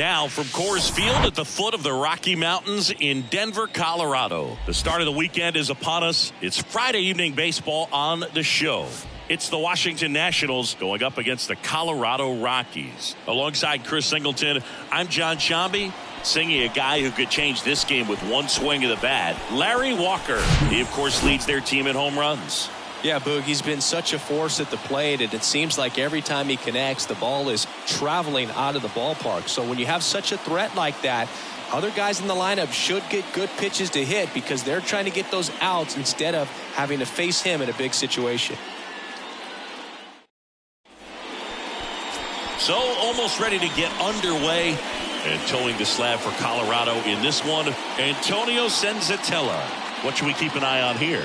Now from Coors Field at the foot of the Rocky Mountains in Denver, Colorado. The start of the weekend is upon us. It's Friday evening baseball on the show. It's the Washington Nationals going up against the Colorado Rockies. Alongside Chris Singleton, I'm John Shambi, singing a guy who could change this game with one swing of the bat, Larry Walker. He, of course, leads their team in home runs. Yeah, Boog, he's been such a force at the plate, and it seems like every time he connects, the ball is traveling out of the ballpark. So when you have such a threat like that, other guys in the lineup should get good pitches to hit because they're trying to get those outs instead of having to face him in a big situation. So almost ready to get underway. And towing the slab for Colorado in this one, Antonio Senzatella. What should we keep an eye on here?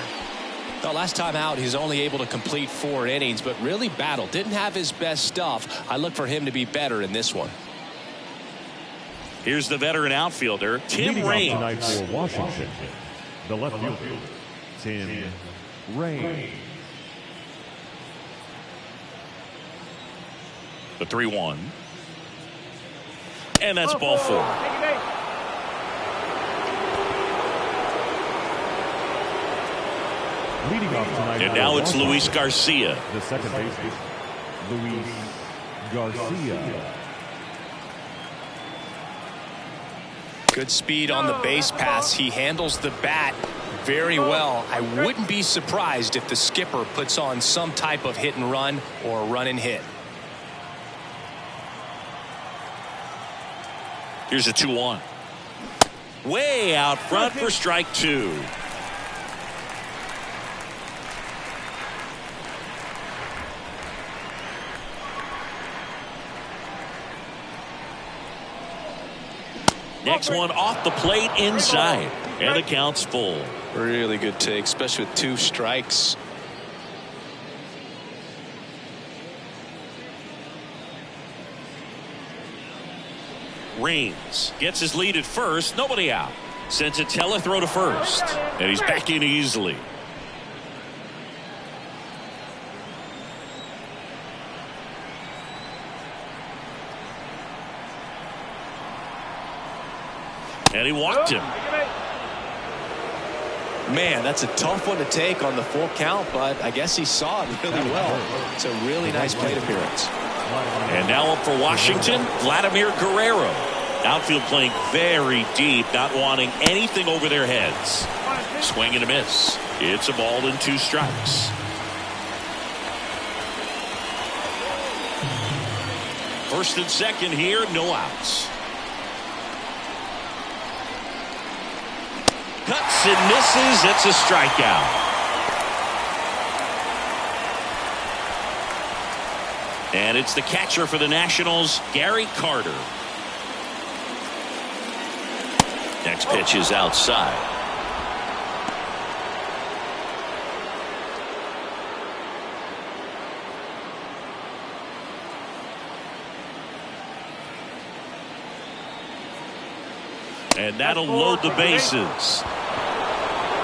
The last time out, he's only able to complete 4 innings, but really battled. Didn't have his best stuff. I look for him to be better in this one. Here's the veteran outfielder, Tim Raines. Tonight for Washington, the left fielder, Tim Raines. The 3-1. And that's ball 4. Leading off tonight, and now it's Luis Garcia. The second baseman, Luis Garcia. Good speed on the base pass. He handles the bat very well. I wouldn't be surprised if the skipper puts on some type of hit and run or run and hit. Here's a 2-1. Way out front for strike 2. Next one off the plate inside. And the count's full. Really good take, especially with 2 strikes. Raines gets his lead at first. Nobody out. Senzatella throw to first. And he's back in easily. And he walked him. Man, that's a tough one to take on the full count, but I guess he saw it really well. It's a really nice plate appearance. And now up for Washington, Vladimir Guerrero. Outfield playing very deep, not wanting anything over their heads. Swing and a miss. It's a ball and 2 strikes. First and second here, no outs. Cuts and misses. It's a strikeout. And it's the catcher for the Nationals, Gary Carter. Next pitch is outside. And that'll load the bases.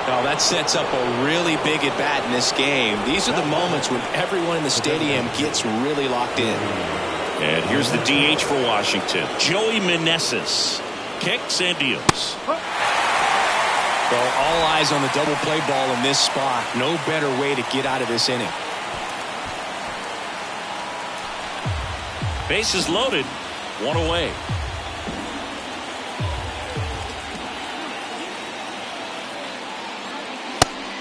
Now that sets up a really big at bat in this game. These are the moments when everyone in the stadium gets really locked in. And here's the DH for Washington, Joey Meneses. Kicks and deals. Well, all eyes on the double play ball in this spot. No better way to get out of this inning. Bases loaded. 1 away.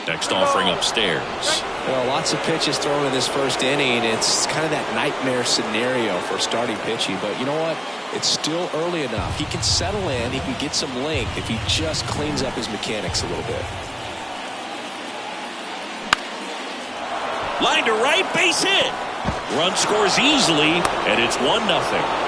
Next offering upstairs. Well, lots of pitches thrown in this first inning. It's kind of that nightmare scenario for starting pitching. But you know what? It's still early enough. He can settle in. He can get some length if he just cleans up his mechanics a little bit. Line to right, base hit. Run scores easily, and it's 1-0.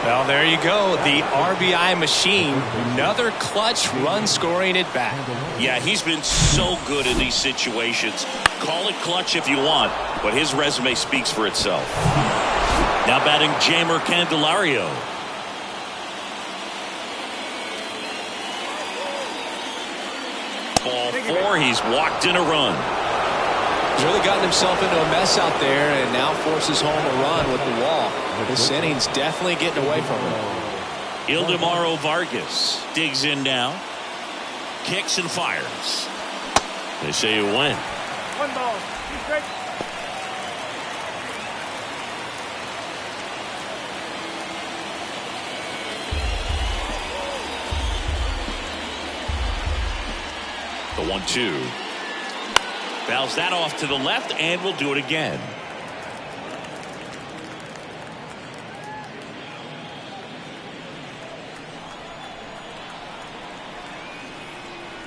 Well, there you go. The RBI machine. Another clutch run scoring at bat. Yeah, he's been so good in these situations. Call it clutch if you want, but his resume speaks for itself. Now batting Jeimer Candelario. Ball 4, he's walked in a run. He's really gotten himself into a mess out there and now forces home a run with the walk. This inning's definitely getting away from him. Ildemaro Vargas digs in now. Kicks and fires. They say you win. 1 ball. He's great. The 1-2. Fouls that off to the left, and we'll do it again.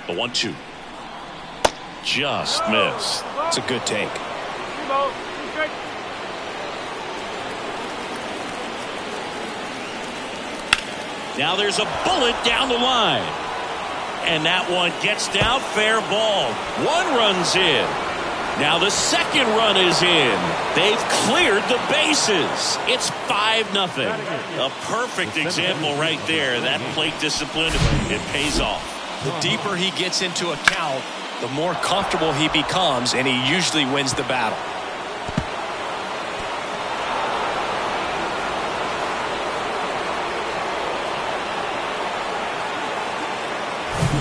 The 1-2. Just missed. It's a good take. 3 balls. He's great. Now there's a bullet down the line. And that one gets down, fair ball. 1 run's in. Now the second run is in. They've cleared the bases. It's 5-0. A perfect example right there. That plate discipline, it pays off. The deeper he gets into a count, the more comfortable he becomes, and he usually wins the battle.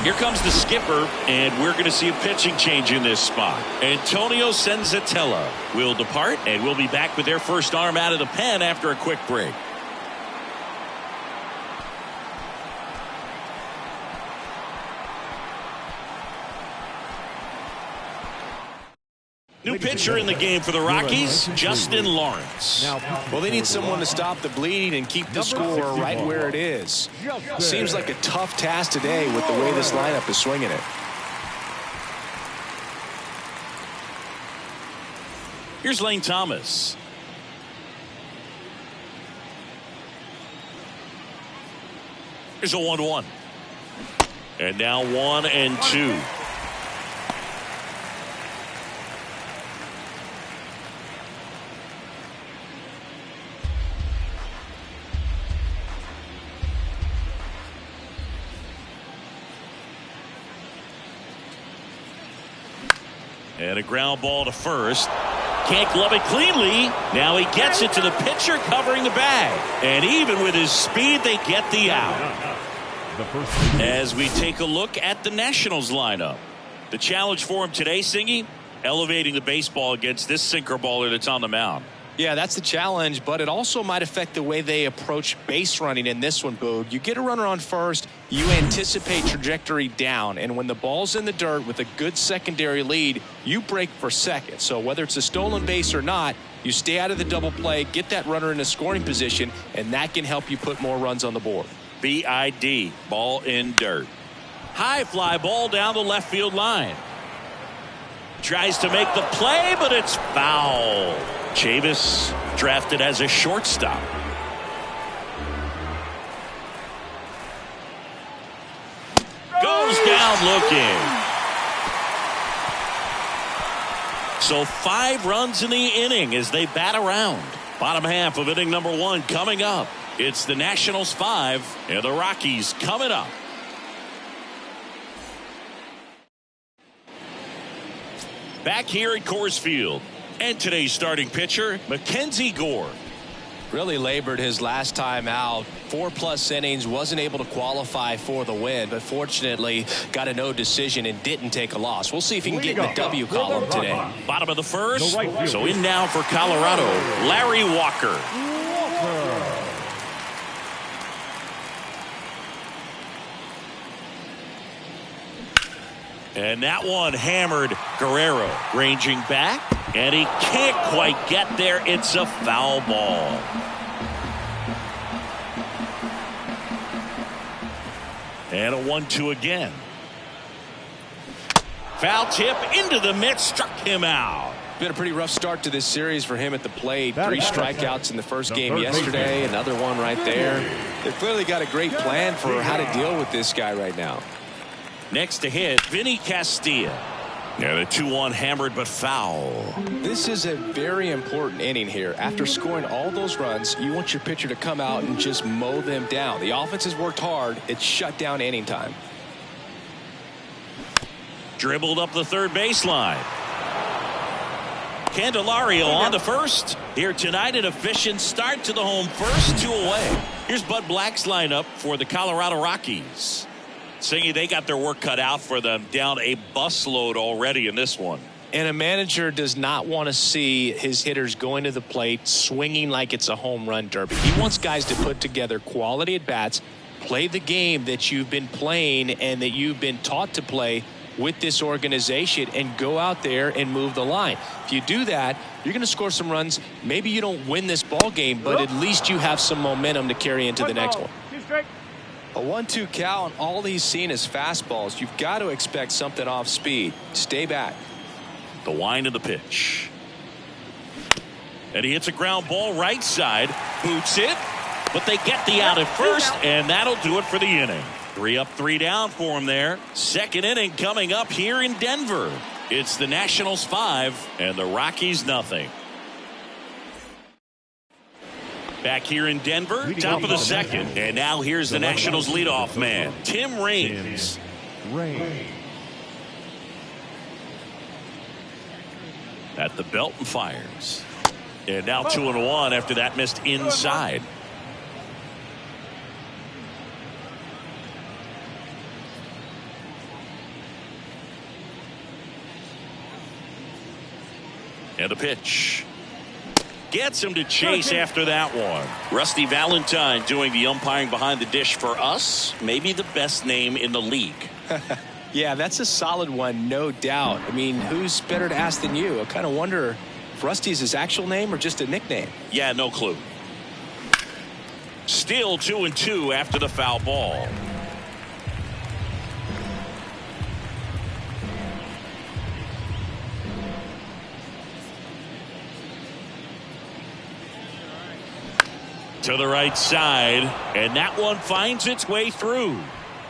Here comes the skipper, and we're going to see a pitching change in this spot. Antonio Senzatella will depart, and we'll be back with their first arm out of the pen after a quick break. New pitcher in the game for the Rockies, Justin Lawrence. Well, they need someone to stop the bleed and keep the score right where it is. Seems like a tough task today with the way this lineup is swinging it. Here's Lane Thomas. Here's a 1-1. And now 1-2. And a ground ball to first. Can't glove it cleanly. Now he gets it to the pitcher covering the bag. And even with his speed, they get the out. As we take a look at the Nationals lineup. The challenge for him today, Singy, elevating the baseball against this sinker baller that's on the mound. Yeah, that's the challenge, but it also might affect the way they approach base running in this one, Boog. You get a runner on first, you anticipate trajectory down, and when the ball's in the dirt with a good secondary lead, you break for second. So whether it's a stolen base or not, you stay out of the double play, get that runner in a scoring position, and that can help you put more runs on the board. BID, ball in dirt. High fly ball down the left field line. Tries to make the play, but it's foul. Chavis drafted as a shortstop. Goes down looking. So 5 runs in the inning as they bat around. Bottom half of inning number 1 coming up. It's the Nationals 5 and the Rockies coming up. Back here at Coors Field. And today's starting pitcher, Mackenzie Gore. Really labored his last time out. 4+ innings, wasn't able to qualify for the win, but fortunately got a no decision and didn't take a loss. We'll see if he can get in the W column today. Bottom of the first. So in now for Colorado, Larry Walker. And that one hammered. Guerrero ranging back, and he can't quite get there. It's a foul ball. And a 1-2 again. Foul tip into the mitt, struck him out. Been a pretty rough start to this series for him at the plate. 3 strikeouts in the first game yesterday, another one right there. They've clearly got a great plan for how to deal with this guy right now. Next to hit, Vinny Castilla. Yeah, the 2-1 hammered but foul. This is a very important inning here. After scoring all those runs, you want your pitcher to come out and just mow them down. The offense has worked hard. It's shut down inning time. Dribbled up the third baseline. Candelario on the first. Here tonight, an efficient start to the home first, 2 away. Here's Bud Black's lineup for the Colorado Rockies. Saying they got their work cut out for them, down a busload already in this one. And a manager does not want to see his hitters going to the plate swinging like it's a home run derby. He wants guys to put together quality at bats, play the game that you've been playing and that you've been taught to play with this organization, and go out there and move the line. If you do that, you're going to score some runs. Maybe you don't win this ball game, but at least you have some momentum to carry into the next one. A 1-2 count, all he's seen is fastballs. You've got to expect something off speed. Stay back. The wind of the pitch. And he hits a ground ball right side. Boots it. But they get the out at first, and that'll do it for the inning. 3 up, 3 down for him there. Second inning coming up here in Denver. It's the Nationals 5 and the Rockies nothing. Back here in Denver, top of the second. And now here's the Nationals leadoff man, Tim Raines. At the belt and fires. And now 2-1 after that missed inside. And the pitch. Gets him to chase after that one. Rusty Valentine doing the umpiring behind the dish for us. Maybe the best name in the league. Yeah, that's a solid one, no doubt. I mean, who's better to ask than you? I kind of wonder if Rusty's his actual name or just a nickname. Yeah, no clue. Still 2-2 after the foul ball. To the right side, and that one finds its way through.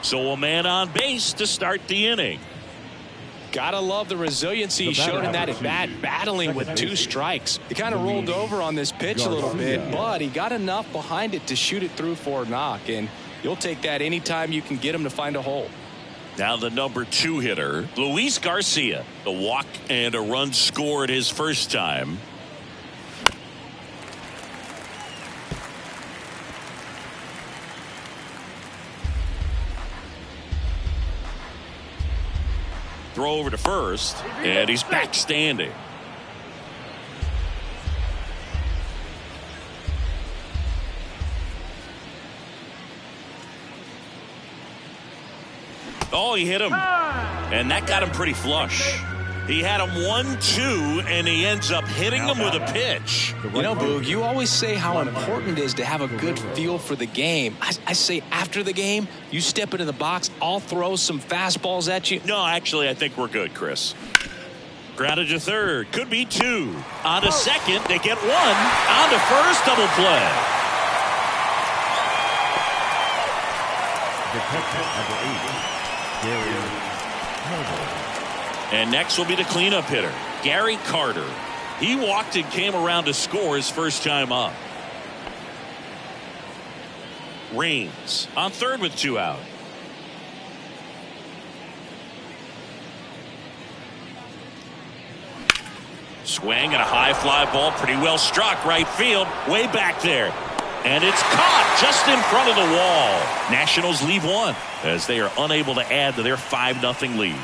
So a man on base to start the inning. Gotta love the resiliency he showed in that at bat, battling with 2 strikes. He kind of rolled over on this pitch a little bit, but he got enough behind it to shoot it through for a knock, and you'll take that anytime you can get him to find a hole. Now the number 2 hitter, Luis Garcia. The walk and a run scored his first time. Throw over to first, and he's back standing. Oh, he hit him, and that got him pretty flush. He had him 1-2, and he ends up hitting him with a pitch. You know, Boog, you always say how important it is to have a good feel for the game. I say after the game, you step into the box, I'll throw some fastballs at you. No, actually, I think we're good, Chris. Grounded to third. Could be 2. On to second. They get 1. On to first. Double play. Detective number 8, Gary Carter. And next will be the cleanup hitter, Gary Carter. He walked and came around to score his first time up. Raines on third with 2 out. Swing and a high fly ball, pretty well struck right field, way back there. And it's caught just in front of the wall. Nationals leave 1 as they are unable to add to their 5-0 lead.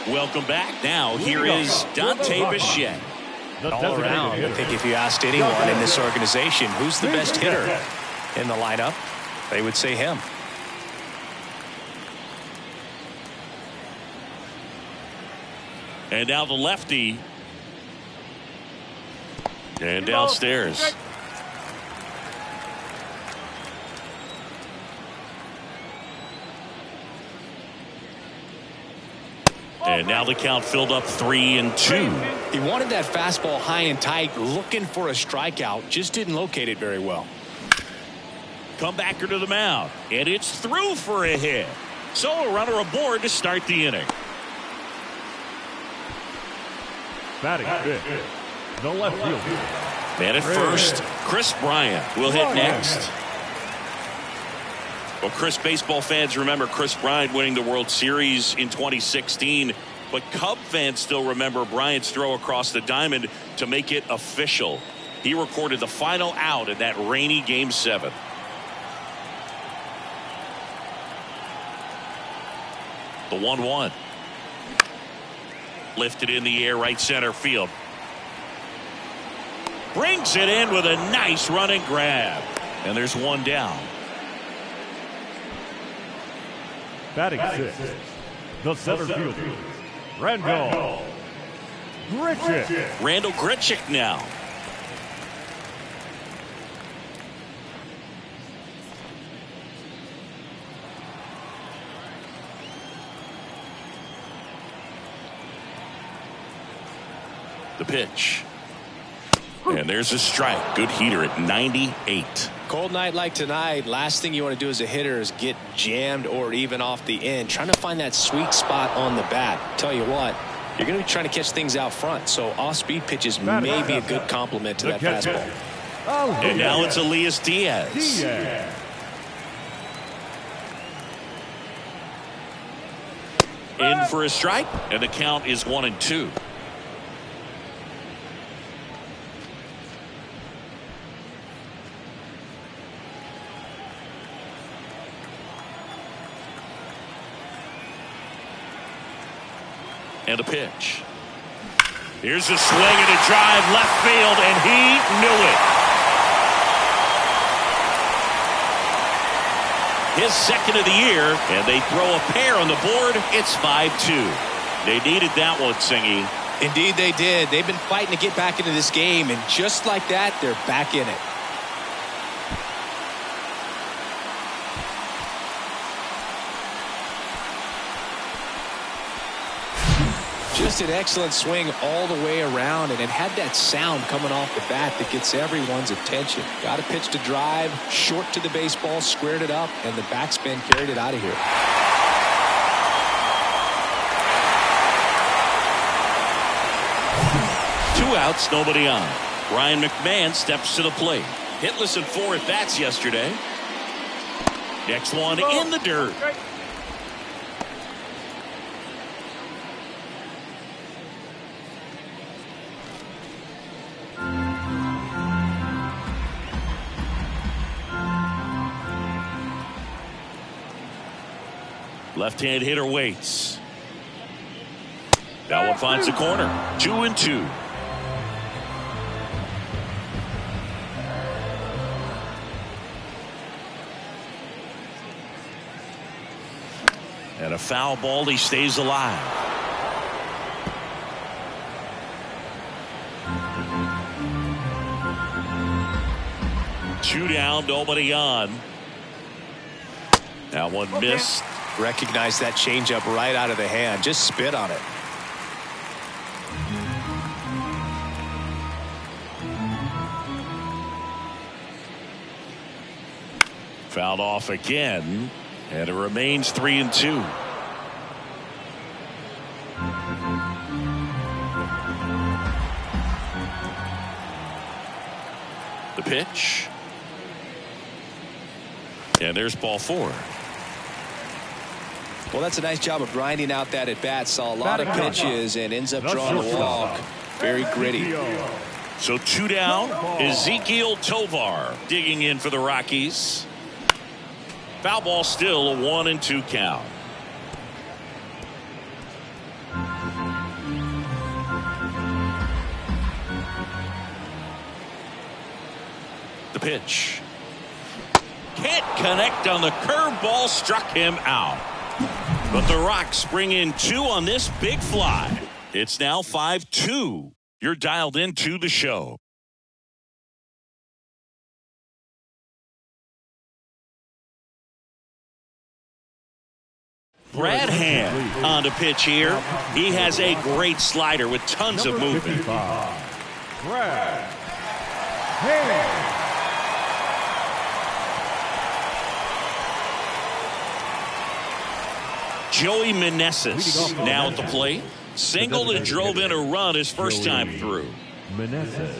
Welcome back. Now here is Dante Bichette. All around, I think if you asked anyone in this organization who's the best hitter in the lineup, they would say him. And now the lefty. And downstairs. And now the count filled up 3-2. He wanted that fastball high and tight, looking for a strikeout, just didn't locate it very well. Comebacker to the mound, and it's through for a hit. So a runner aboard to start the inning. Batting fifth, the left fielder. Man at first, Chris Bryant will hit next. Well, Chris, baseball fans remember Chris Bryant winning the World Series in 2016, but Cub fans still remember Bryant's throw across the diamond to make it official. He recorded the final out in that rainy Game 7. The 1-1. Lifted in the air, right center field. Brings it in with a nice running grab. And there's one down. Batting sixth, the center fielder, Randall Grichuk. Randall Grichuk now. The pitch. And there's a strike. Good heater at 98. Cold night like tonight, last thing you want to do as a hitter is get jammed or even off the end. Trying to find that sweet spot on the bat. Tell you what, you're going to be trying to catch things out front, so off-speed pitches may be a good complement to that fastball. And now it's Elias Diaz. In for a strike, and the count is 1-2. And a pitch. Here's a swing and a drive left field, and he knew it. His second of the year, and they throw a pair on the board. It's 5-2. They needed that one, Singy. Indeed they did. They've been fighting to get back into this game, and just like that, they're back in it. Just an excellent swing all the way around, and it had that sound coming off the bat that gets everyone's attention. Got a pitch to drive, short to the baseball, squared it up, and the backspin carried it out of here. Two outs, nobody on. Ryan McMahon steps to the plate. Hitless in 4 at-bats yesterday. Next one in the dirt. Left-hand hitter waits. That one finds the corner. 2-2. And a foul ball. He stays alive. Two down, nobody on. That one missed. Recognize that changeup right out of the hand. Just spit on it. Fouled off again, and it remains 3-2. The pitch. And there's ball 4. Well, that's a nice job of grinding out that at bat. Saw a lot of pitches and ends up drawing a walk. Very gritty. So 2 down. Ezequiel Tovar digging in for the Rockies. Foul ball, still a 1-2 count. The pitch. Can't connect on the curveball, struck him out. But the Rocks bring in 2 on this big fly. It's now 5-2. You're dialed into the show. Brad Hand on the pitch here. He has a great slider with tons of movement. Brad Hand. Joey Meneses now at the plate. Singled and drove in a run his first time through. Meneses.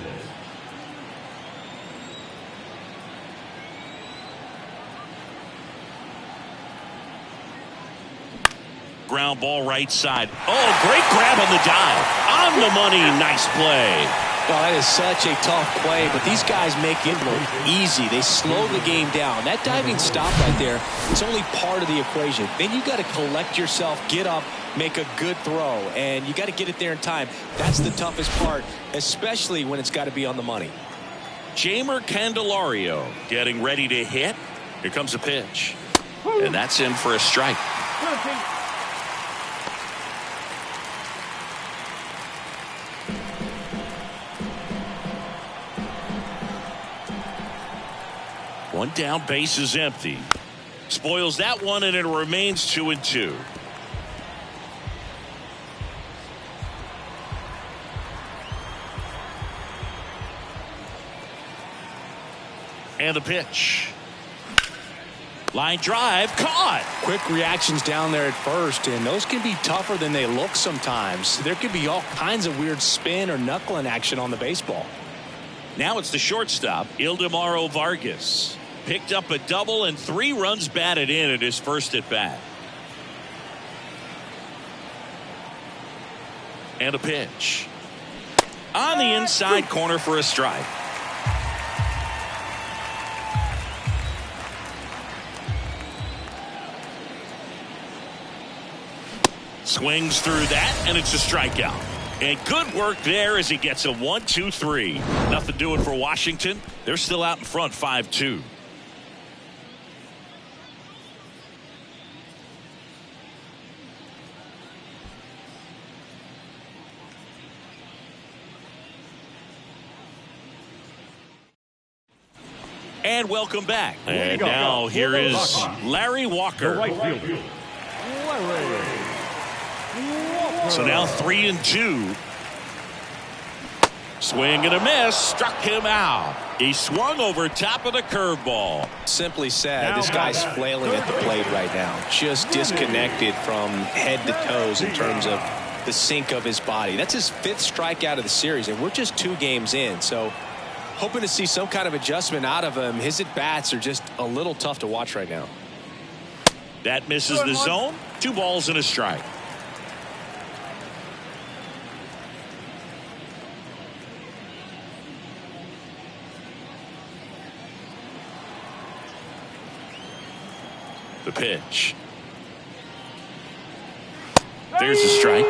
Ground ball right side. Oh, great grab on the dive. On the money. Nice play. Well, that is such a tough play, but these guys make it look easy. They slow the game down. That diving stop right there, it's only part of the equation. Then you got to collect yourself, get up, make a good throw, and you got to get it there in time. That's the toughest part, especially when it's got to be on the money. Jamer Candelario getting ready to hit. Here comes a pitch. And that's in for a strike. One down, base is empty. Spoils that one, and it remains 2-2. And the pitch. Line drive, caught. Quick reactions down there at first, and those can be tougher than they look sometimes. There could be all kinds of weird spin or knuckling action on the baseball. Now it's the shortstop, Ildemaro Vargas. Picked up a double and 3 runs batted in at his first at bat. And a pitch. On the inside corner for a strike. Swings through that, and it's a strikeout. And good work there as he gets a 1-2-3. Nothing doing for Washington. They're still out in front 5-2. And welcome back. And now here is Larry Walker. The right fielder, Larry. So now 3-2. Swing and a miss. Struck him out. He swung over top of the curveball. Simply said, this guy's flailing at the plate right now. Just disconnected from head to toes in terms of the sink of his body. That's his 5th strikeout of the series, and we're just 2 games in. So hoping to see some kind of adjustment out of him. His at-bats are just a little tough to watch right now. That misses the zone. 2 balls and a strike. The pitch. There's a strike.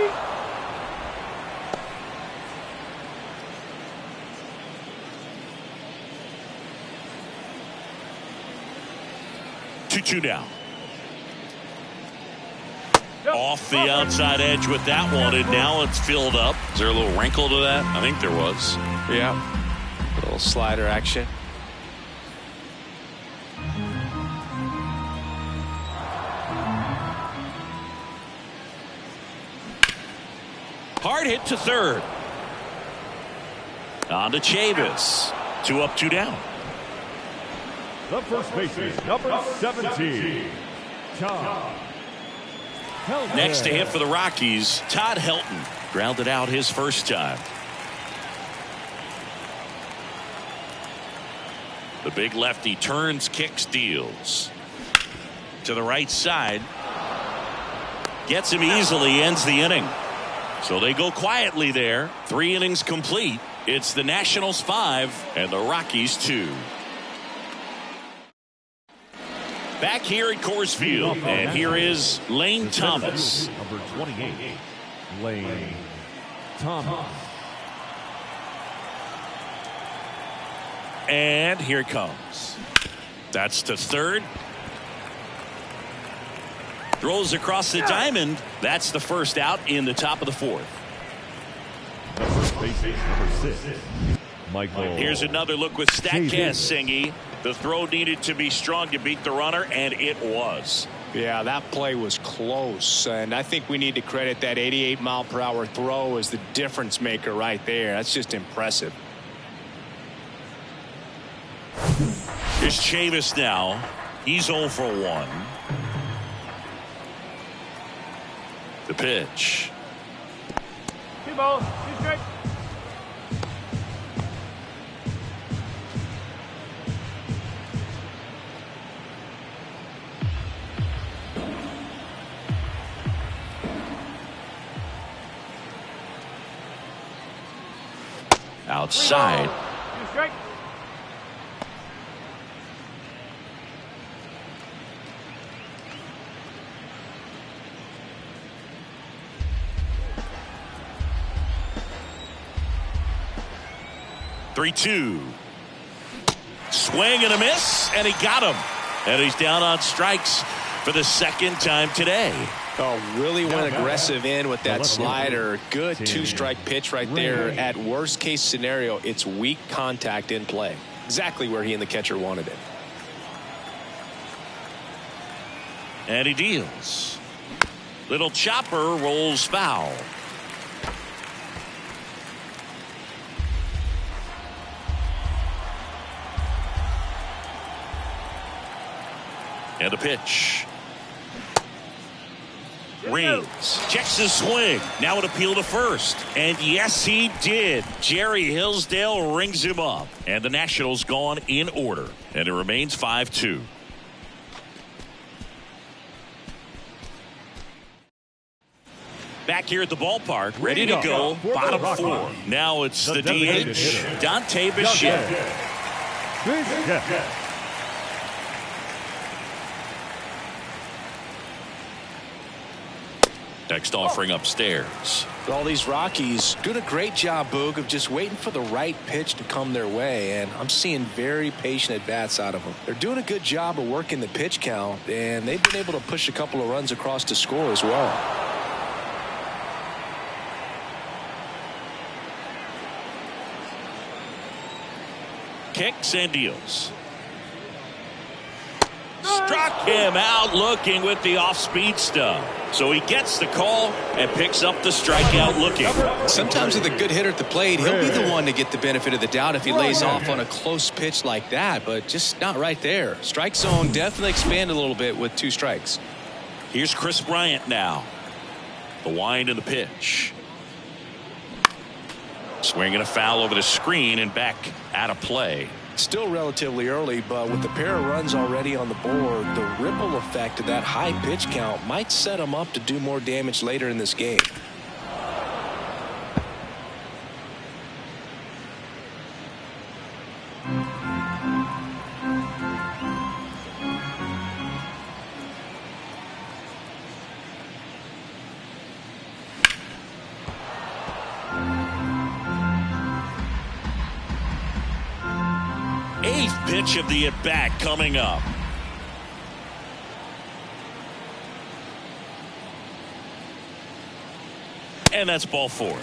Two down. Off the outside edge with that one, and now it's filled up. Is there a little wrinkle to that? I think there was. Yeah. A little slider action. Hard hit to third. On to Chavis. 2 up, 2 down. The first baseman, number 17, Todd Helton. Next to hit for the Rockies, Todd Helton. Grounded out his first time. The big lefty turns, kicks, deals. To the right side. Gets him easily, ends the inning. So they go quietly there. 3 innings complete. It's the Nationals 5 and the Rockies 2. Back here at Coors Field, and here is Lane Thomas. Number 28, Lane Thomas. And here it comes. That's to third. Throws across the diamond. That's the first out in the top of the 4th. The first baseman, number 6, Michael. Here's another look with StatCast, Singy. The throw needed to be strong to beat the runner, and it was. Yeah, that play was close, and I think we need to credit that 88-mile-per-hour throw as the difference maker right there. That's just impressive. Here's Chavis now. He's 0 for 1. The pitch. 2 balls, 2 strikes. outside. 2 strike. Three-two. Swing and a miss, and he got him. And he's down on strikes for the second time today. Oh, really went aggressive in with that slider. Good 2-strike pitch right there. At worst case scenario, it's weak contact in play. Exactly where he and the catcher wanted it. And he deals. Little chopper rolls foul. And a pitch. Rings. Checks his swing. Now an appeal to first. And yes, he did. Jerry Hillsdale rings him up. And the Nationals gone in order. And it remains 5-2. Back here at the ballpark, ready to go. Bottom 4. Now it's the DH, Dante Bichette. Next offering upstairs. All these Rockies doing a great job, Boog, of just waiting for the right pitch to come their way, and I'm seeing very patient at-bats out of them. They're doing a good job of working the pitch count, and they've been able to push a couple of runs across to score as well. Kicks and deals. Struck him out looking with the off-speed stuff. So he gets the call and picks up the strikeout looking. Sometimes with a good hitter at the plate, he'll be the one to get the benefit of the doubt if he lays off on a close pitch like that, but just not right there. Strike zone definitely expanded a little bit with 2 strikes. Here's Chris Bryant now. The wind and the pitch. Swinging a foul over the screen and back out of play. Still relatively early, but with the pair of runs already on the board, the ripple effect of that high pitch count might set him up to do more damage later in this game. Eighth pitch of the at-bat coming up. And that's ball 4.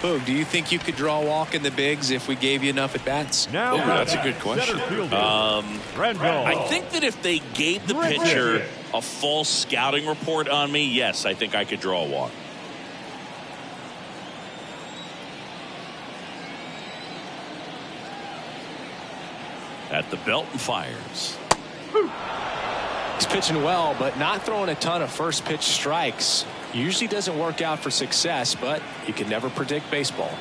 Boog, do you think you could draw a walk in the bigs if we gave you enough at-bats? Now that's a good question. I think that if they gave the pitcher a full scouting report on me, yes, I think I could draw a walk. At the belt and fires. He's pitching well, but not throwing a ton of first pitch strikes. Usually doesn't work out for success, but you can never predict baseball.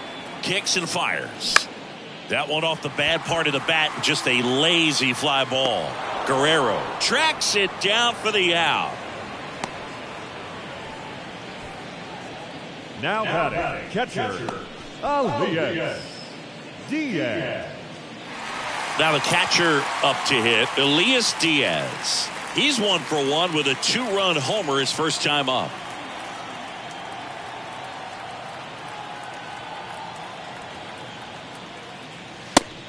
Kicks and fires. That one off the bad part of the bat, just a lazy fly ball. Guerrero tracks it down for the out. Now batting, catcher, Elias Diaz. Now the catcher up to hit, Elias Diaz. He's 1 for 1 with a 2-run homer his first time up.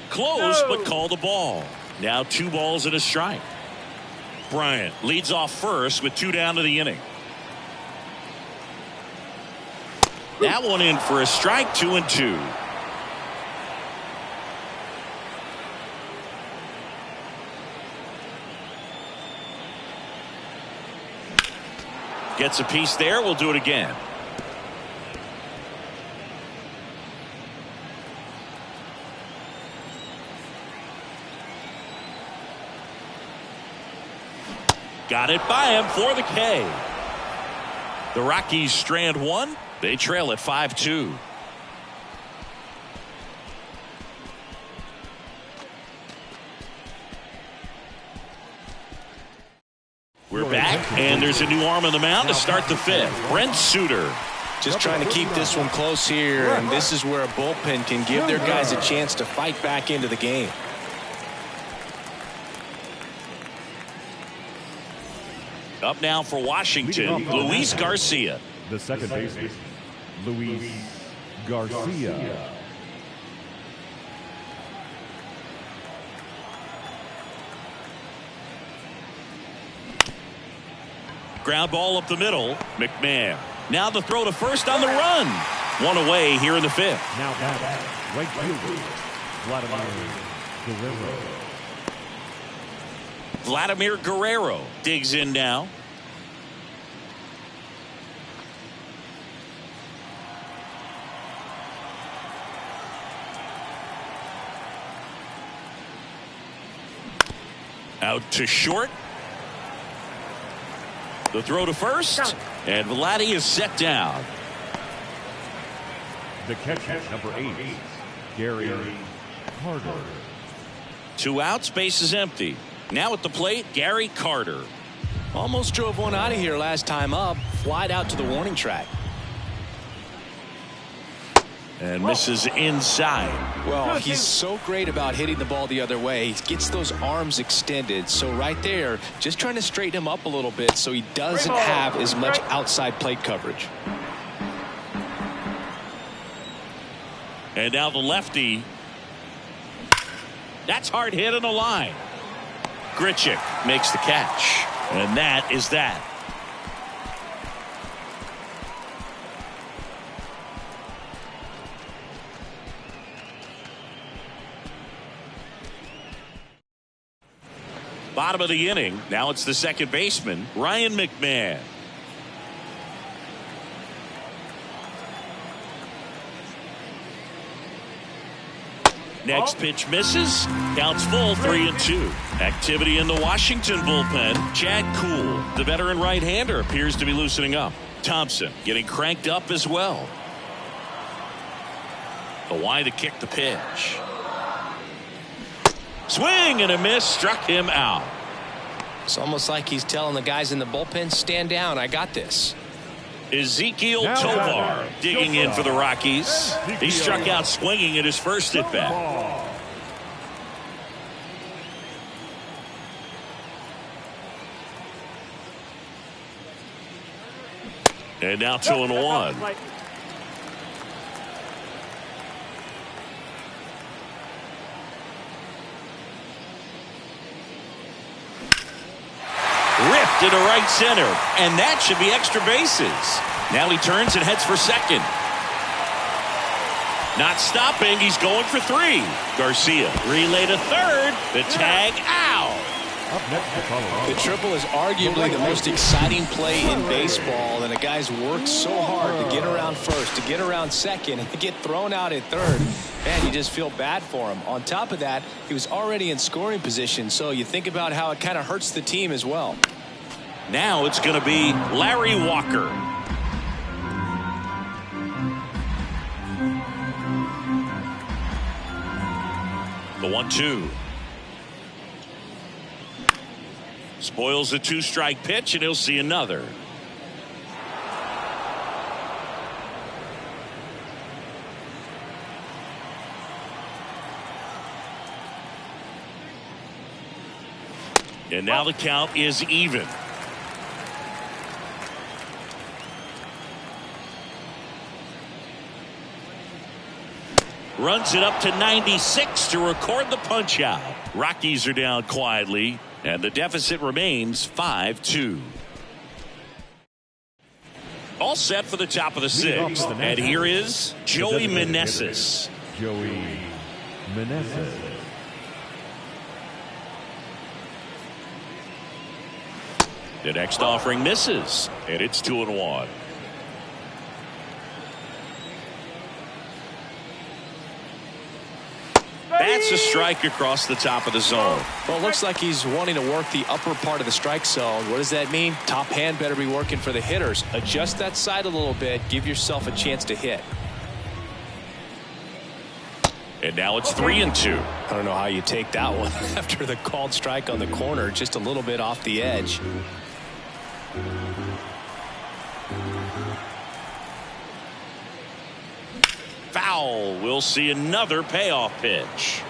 Close, but call the ball. Now 2 balls and a strike. Bryant leads off first with 2 down to the inning. That one in for a strike, 2-2. Gets a piece there. We'll do it again. Got it by him for the K. The Rockies strand 1. They trail at 5-2. We're back, and there's a new arm on the mound to start the 5th. Brent Suter. Just trying to keep this one close here, and this is where a bullpen can give their guys a chance to fight back into the game. Up now for Washington, Luis Garcia. The second baseman, Luis Garcia. Ground ball up the middle. McMahon. Now the throw to first on the run. One away here in the fifth. Now batting, right fielder, Vladimir Guerrero digs in now. Out to short. The throw to first. And Vladdy is set down. The catcher, number 8, Gary Carter. 2 outs, base is empty. Now at the plate, Gary Carter. Almost drove one out of here last time up. Flied out to the warning track. And misses inside. Well, he's so great about hitting the ball the other way. He gets those arms extended. So right there, just trying to straighten him up a little bit so he doesn't have as much outside plate coverage. And now the lefty. That's hard hit in the line. Grichuk makes the catch. And that is that. Bottom of the inning. Now it's the second baseman, Ryan McMahon. Next pitch misses. Counts full, 3-2. Activity in the Washington bullpen. Chad Kuhl, the veteran right-hander, appears to be loosening up. Thompson getting cranked up as well. Kawhi to kick the pitch. Swing and a miss, struck him out. It's almost like he's telling the guys in the bullpen, stand down, I got this. Ezekiel Tovar digging in for the Rockies. He struck out swinging at his first at bat. And now 2-1. Ripped into right center, and that should be extra bases. Now he turns and heads for second. Not stopping, he's going for 3. Garcia relay to third. The tag out. Up next to Colorado. The triple is arguably the most exciting play in baseball, and the guys work so hard to get around first, to get around second, and to get thrown out at third. Man, you just feel bad for him. On top of that, he was already in scoring position, so you think about how it kind of hurts the team as well. Now it's going to be Larry Walker. The 1-2. Spoils a 2-strike pitch, and he'll see another. And now the count is even. Runs it up to 96 to record the punch out. Rockies are down quietly, and the deficit remains 5-2. All set for the top of the 6th. And here is Joey Meneses. Joey Meneses. The next offering misses, and it's 2-1. That's a strike across the top of the zone. Well, it looks like he's wanting to work the upper part of the strike zone. What does that mean? Top hand better be working for the hitters. Adjust that side a little bit. Give yourself a chance to hit. And now it's 3-2. I don't know how you take that one after the called strike on the corner, just a little bit off the edge. Foul. We'll see another payoff pitch.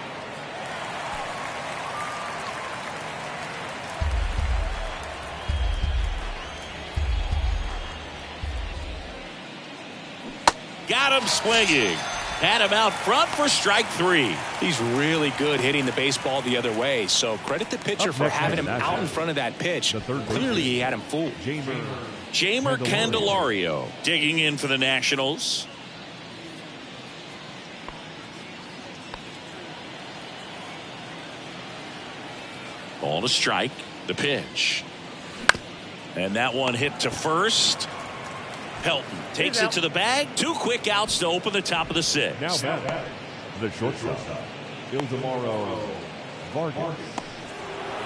Got him swinging. Had him out front for strike 3. He's really good hitting the baseball the other way. So credit the pitcher for having him out in front of that pitch. Clearly he had him fooled. Jeimer Candelario digging in for the Nationals. Ball to strike. The pitch. And that one hit to first. Pelton takes it to the bag. 2 quick outs to open the top of the 6th. Now back, the shortstop, Ildemaro Vargas.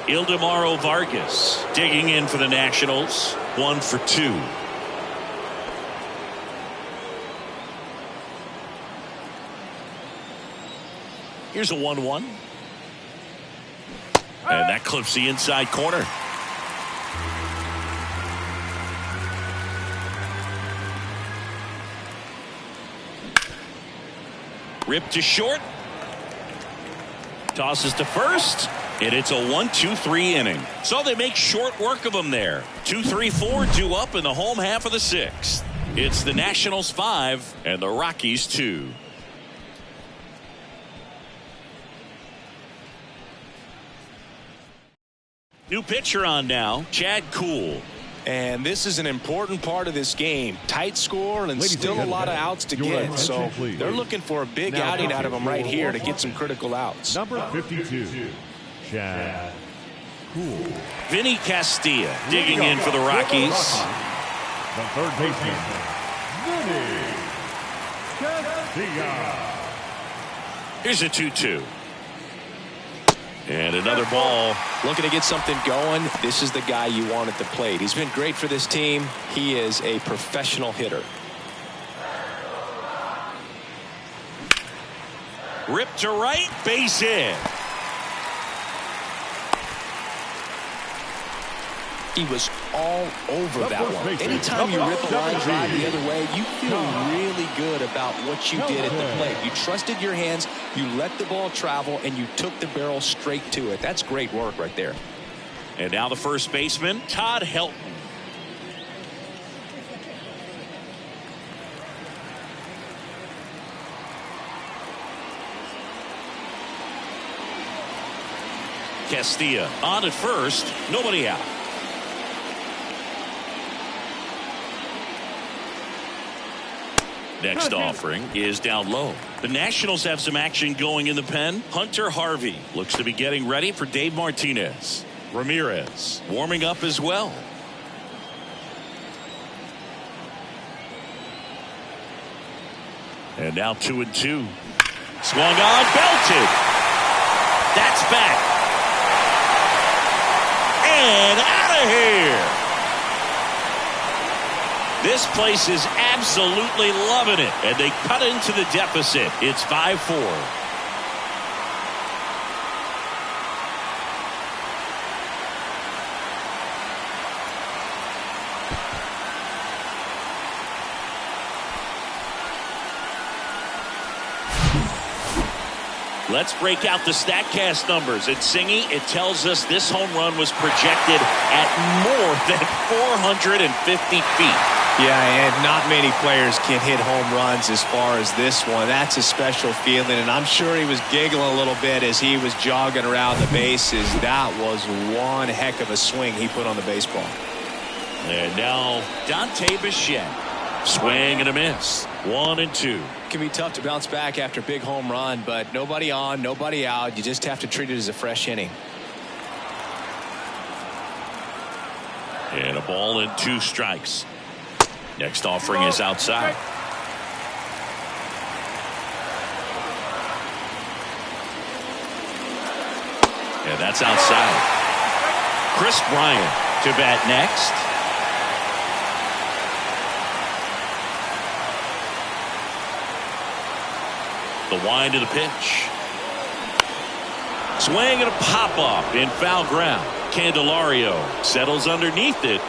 Ildemaro Vargas digging in for the Nationals. 1 for 2. Here's a 1-1. And that clips the inside corner. Ripped to short. Tosses to first. And it's a 1-2-3 inning. So they make short work of them there. 2-3-4 due up in the home half of the 6th. It's the Nationals 5 and the Rockies 2. New pitcher on now, Chad Kuhl. And this is an important part of this game. Tight score and still a lot of outs to get. So they're looking for a big outing out of him right here to get some critical outs. Number 52, Chad Kuhl. Vinny Castilla digging in for the Rockies. The third baseman, Vinny Castilla. Here's a 2-2. And another ball. Looking to get something going. This is the guy you want at the plate. He's been great for this team. He is a professional hitter. Ripped to right, base hit. He was all over that one. Anytime you rip a line drive the other way, you feel really good about what you did at the plate. You trusted your hands, you let the ball travel, and you took the barrel straight to it. That's great work right there. And now the first baseman, Todd Helton. Castilla on at first, nobody out. Next offering is down low. The Nationals have some action going in the pen. Hunter Harvey looks to be getting ready for Dave Martinez. Ramirez warming up as well. And now 2-2. Swung on, belted. That's back. And out of here. This place is absolutely loving it. And they cut into the deficit. It's 5-4. Let's break out the StatCast numbers. At Singy, it tells us this home run was projected at more than 450 feet. Yeah, and not many players can hit home runs as far as this one. That's a special feeling, and I'm sure he was giggling a little bit as he was jogging around the bases. That was one heck of a swing he put on the baseball. And now Dante Bichette. Swing and a miss. 1-2. It can be tough to bounce back after a big home run, but nobody on, nobody out. You just have to treat it as a fresh inning. And a ball and 2 strikes. Next offering is outside. And that's outside. Chris Bryant to bat next. The wind of the pitch. Swing and a pop-up in foul ground. Candelario settles underneath it.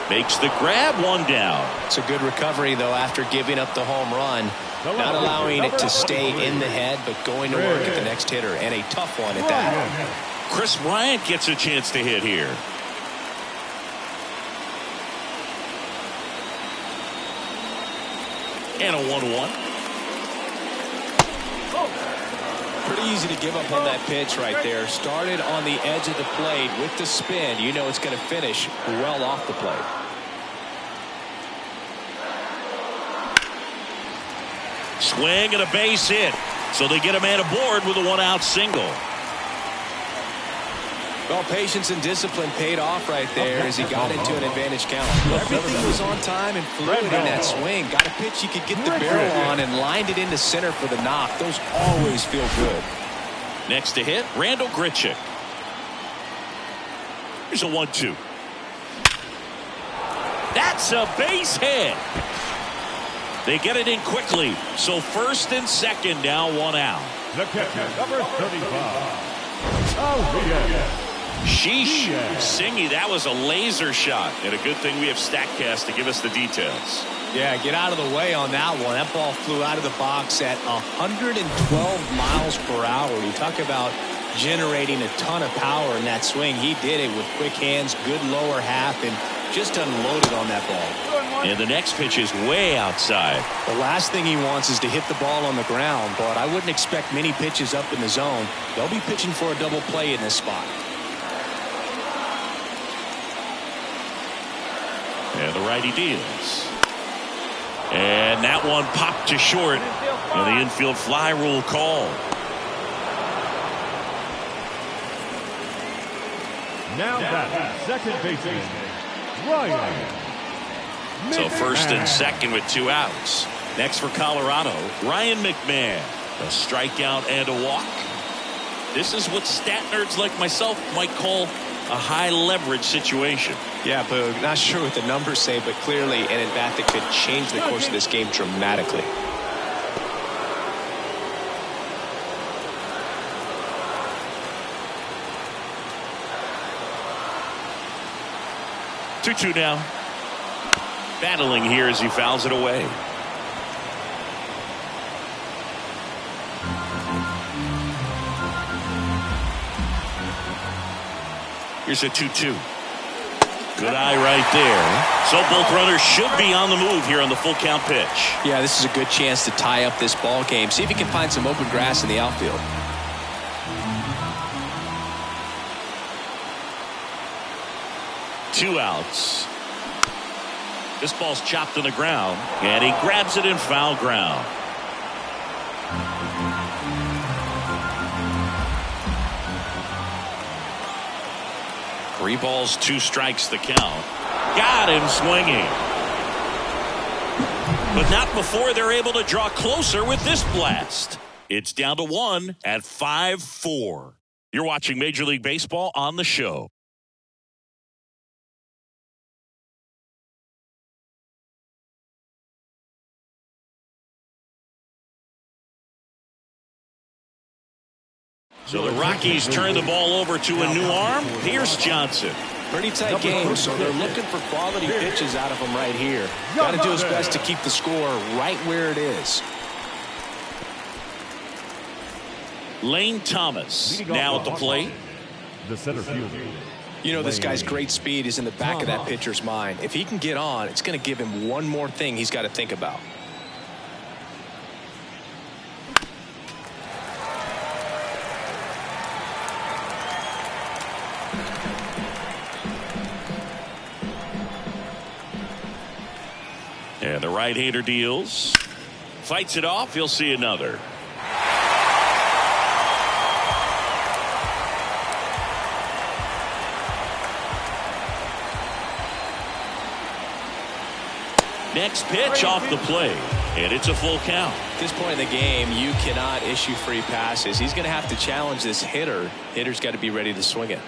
Makes the grab, 1 down. It's a good recovery, though, after giving up the home run. Not allowing it to stay in the head, but going to work at the next hitter, and a tough one at that. Chris Bryant gets a chance to hit here. And a 1-1. Pretty easy to give up on that pitch right there. Started on the edge of the plate with the spin. You know it's going to finish well off the plate. Swing and a base hit. So they get a man aboard with a 1-out single. Well, patience and discipline paid off right there as he got into an advantage count. Everything was on time and fluid in that swing. Got a pitch he could get the barrel on and lined it into center for the knock. Those always feel good. Next to hit, Randall Grichuk. Here's a 1-2. That's a base hit. They get it in quickly. So first and second, now 1 out. The catcher, number 35. Oh, Sheesh. Singy, that was a laser shot. And a good thing we have StatCast to give us the details. Yeah, get out of the way on that one. That ball flew out of the box at 112 miles per hour. You talk about generating a ton of power in that swing. He did it with quick hands, good lower half, and just unloaded on that ball. And the next pitch is way outside. The last thing he wants is to hit the ball on the ground, but I wouldn't expect many pitches up in the zone. They'll be pitching for a double play in this spot. And the righty deals. And that one popped to short. And the infield fly rule call. Now that second baseman, Ryan. So first and second with 2 outs. Next for Colorado, Ryan McMahon. A strikeout and a walk. This is what stat nerds like myself might call a high leverage situation. Yeah, Boog, not sure what the numbers say, but clearly an at-bat that could change the course of this game dramatically. Two now. Battling here as he fouls it away. Here's a 2-2. Good eye right there. So both runners should be on the move here on the full count pitch. Yeah, this is a good chance to tie up this ball game. See if he can find some open grass in the outfield. Two outs. This ball's chopped on the ground, and he grabs it in foul ground. Three balls, 2 strikes the count. Got him swinging. But not before they're able to draw closer with this blast. It's down to 1 at 5-4. You're watching Major League Baseball on the show. So the Rockies turn the ball over to a new arm, Pierce Johnson. Pretty tight game, so they're looking for quality pitches out of him right here. Got to do his best to keep the score right where it is. Lane Thomas now at the plate. The center fielder. You know, this guy's great speed is in the back of that pitcher's mind. If he can get on, it's going to give him one more thing he's got to think about. And the right-hander deals. Fights it off. He'll see another. Next pitch off the plate. And it's a full count. At this point in the game, you cannot issue free passes. He's going to have to challenge this hitter. Hitter's got to be ready to swing it.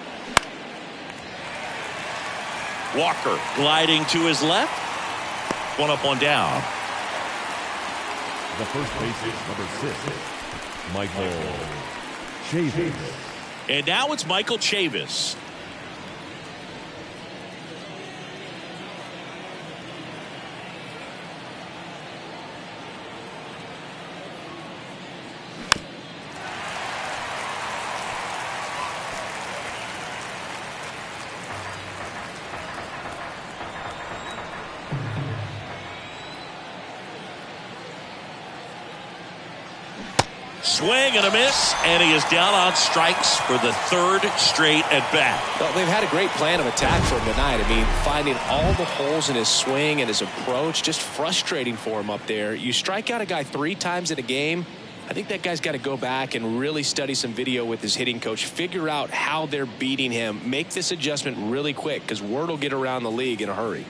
Walker gliding to his left. 1 up, 1 down. The first baseman, number 6, Michael Chavis. And now it's Michael Chavis. Swing and a miss, and he is down on strikes for the third straight at bat. Well, they've had a great plan of attack for him tonight. I mean, finding all the holes in his swing and his approach, just frustrating for him up there. You strike out a guy 3 times in a game, I think that guy's got to go back and really study some video with his hitting coach, figure out how they're beating him, make this adjustment really quick, because word will get around the league in a hurry.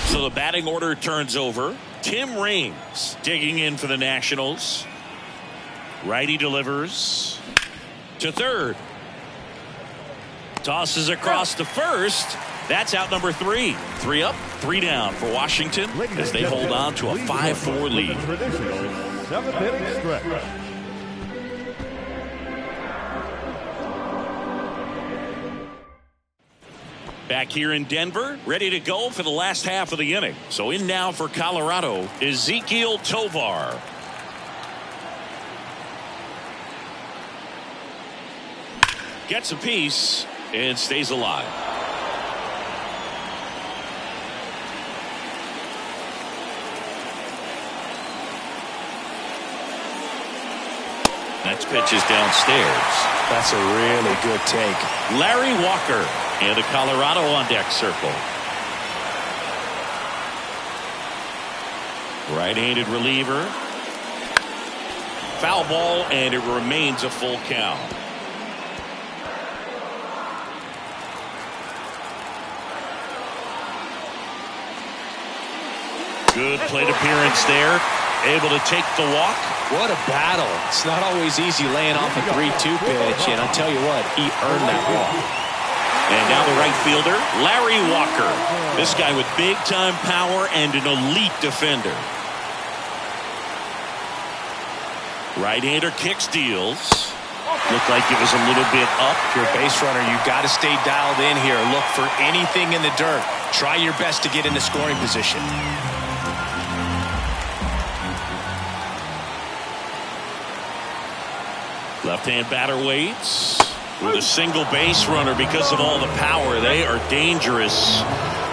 So the batting order turns over. Tim Raines digging in for the Nationals. Righty delivers to third. Tosses across to first. That's out number 3. 3 up, 3 down for Washington as they hold on to a 5-4 lead. Traditional 7th-inning stretch. Back here in Denver, ready to go for the last half of the inning. So in now for Colorado, Ezequiel Tovar. Gets a piece and stays alive. Next pitch is downstairs. That's a really good take. Larry Walker and a Colorado on deck circle. Right-handed reliever. Foul ball, and it remains a full count. Good plate appearance there. Able to take the walk. What a battle. It's not always easy laying off a 3-2 pitch, and I'll tell you what, he earned that walk. And now the right fielder, Larry Walker. This guy with big-time power and an elite defender. Right-hander kicks, deals. Looked like it was a little bit up. If you're a base runner, you've got to stay dialed in here. Look for anything in the dirt. Try your best to get into scoring position. Left-hand batter waits with a single base runner. Because of all the power, they are dangerous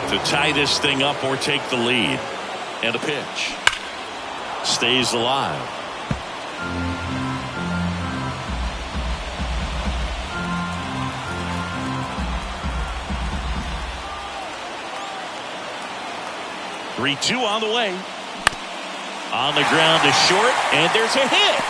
to tie this thing up or take the lead. And a pitch. Stays alive. Three-two on the way. On the ground to short, and there's a hit.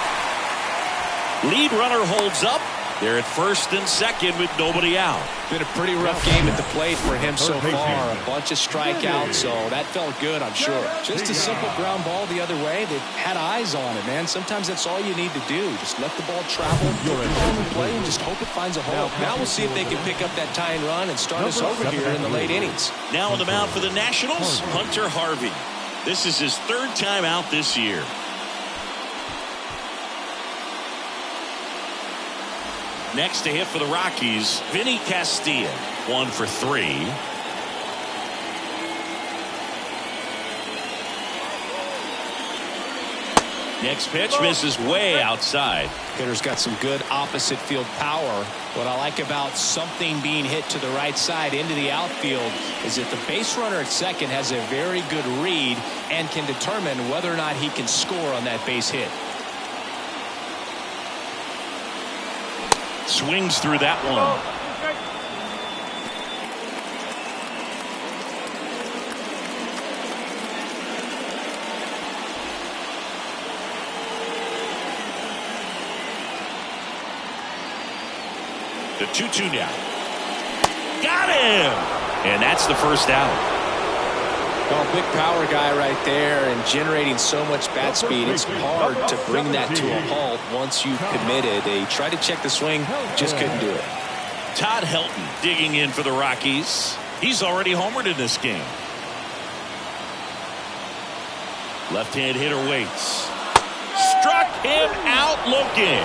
Lead runner holds up. They're at first and second with nobody out. Been a pretty rough game at the plate for him so far. A bunch of strikeouts, so that felt good, I'm sure. Just a simple ground ball the other way. They've had eyes on it, man. Sometimes that's all you need to do. Just let the ball travel, put the ball in play, and just hope it finds a hole. Now we'll see if they can pick up that tying run and start us over here in the late innings. Now on the mound for the Nationals, Hunter Harvey. This is his 3rd time out this year. Next to hit for the Rockies, Vinny Castilla, 1 for 3. Next pitch misses way outside. Hitter's got some good opposite field power. What I like about something being hit to the right side into the outfield is that the base runner at second has a very good read and can determine whether or not he can score on that base hit. Swings through that one. The 2-2 now. Got him! And that's the first out. Well, big power guy right there and generating so much bat speed. It's hard to bring that to a halt once you've committed. They tried to check the swing, just couldn't do it. Todd Helton digging in for the Rockies. He's already homered in this game. Left-hand hitter waits. Struck him out looking.